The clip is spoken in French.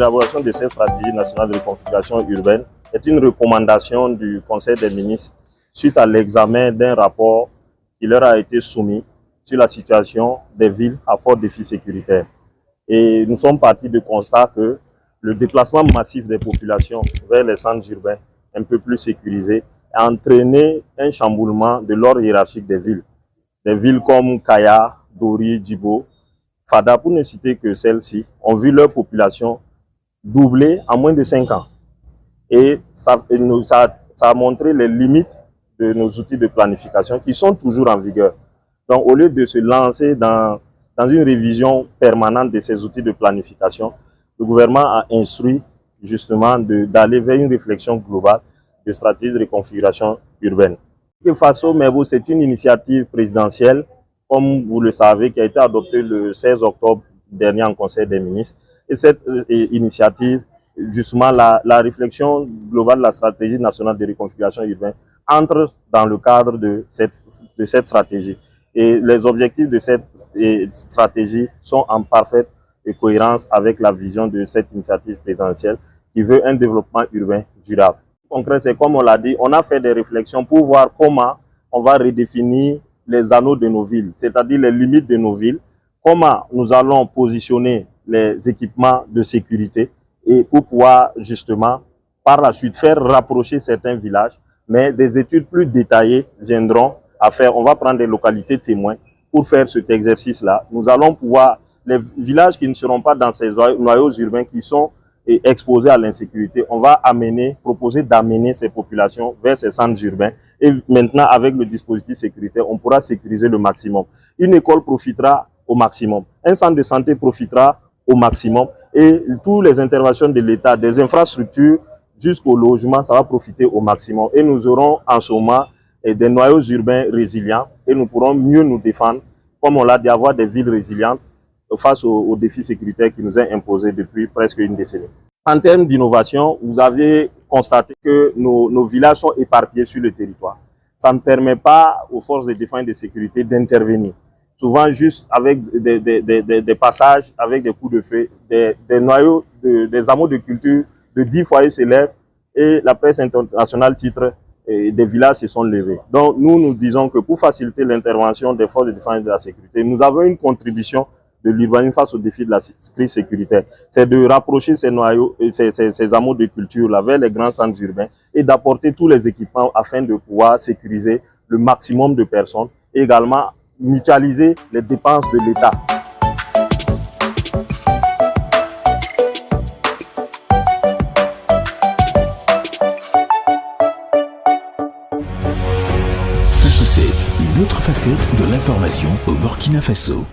l'élaboration de cette stratégie nationale de reconfiguration urbaine est une recommandation du Conseil des ministres suite à l'examen d'un rapport qui leur a été soumis sur la situation des villes à fort défi sécuritaire. Et nous sommes partis du constat que le déplacement massif des populations vers les centres urbains un peu plus sécurisés a entraîné un chamboulement de l'ordre hiérarchique des villes. Des villes comme Kaya, Dori, Djibo, Fada, pour ne citer que celles-ci, ont vu leur population doubler en moins de 5 ans. Et ça a montré les limites de nos outils de planification qui sont toujours en vigueur. Donc, au lieu de se lancer dans une révision permanente de ces outils de planification, le gouvernement a instruit justement d'aller vers une réflexion globale de stratégie de reconfiguration urbaine. Faso Mebo, c'est une initiative présidentielle, comme vous le savez, qui a été adoptée le 16 octobre dernier en Conseil des ministres. Et cette initiative, justement, la réflexion globale de la stratégie nationale de reconfiguration urbaine entre dans le cadre de cette stratégie. Et les objectifs de cette stratégie sont en parfaite cohérence avec la vision de cette initiative présidentielle qui veut un développement urbain durable. Concret, c'est comme on l'a dit, on a fait des réflexions pour voir comment on va redéfinir les anneaux de nos villes, c'est-à-dire les limites de nos villes, comment nous allons positionner les équipements de sécurité et pour pouvoir justement par la suite faire rapprocher certains villages, mais des études plus détaillées viendront à faire. On va prendre des localités témoins pour faire cet exercice-là. Nous allons pouvoir, les villages qui ne seront pas dans ces noyaux urbains qui sont exposés à l'insécurité, on va proposer d'amener ces populations vers ces centres urbains. Et maintenant, avec le dispositif sécuritaire, on pourra sécuriser le maximum. Une école profitera au maximum. Un centre de santé profitera au maximum. Et toutes les interventions de l'État, des infrastructures jusqu'au logement, ça va profiter au maximum. Et nous aurons en ce moment des noyaux urbains résilients et nous pourrons mieux nous défendre, comme on l'a dit, avoir des villes résilientes face aux défis sécuritaires qui nous ont imposés depuis presque une décennie. En termes d'innovation, vous avez constaté que nos villages sont éparpillés sur le territoire. Ça ne permet pas aux forces de défense et de sécurité d'intervenir. Souvent juste avec des passages, avec des coups de feu, des noyaux, des hameaux de culture de 10 foyers s'élèvent et la presse internationale titre des villages se sont levés. Donc nous disons que pour faciliter l'intervention des forces de défense et de la sécurité, nous avons une contribution de l'urbanisme face au défi de la crise sécuritaire. C'est de rapprocher ces noyaux, ces hameaux de culture là vers les grands centres urbains et d'apporter tous les équipements afin de pouvoir sécuriser le maximum de personnes et également mutualiser les dépenses de l'État. Faso 7, une autre facette de l'information au Burkina Faso.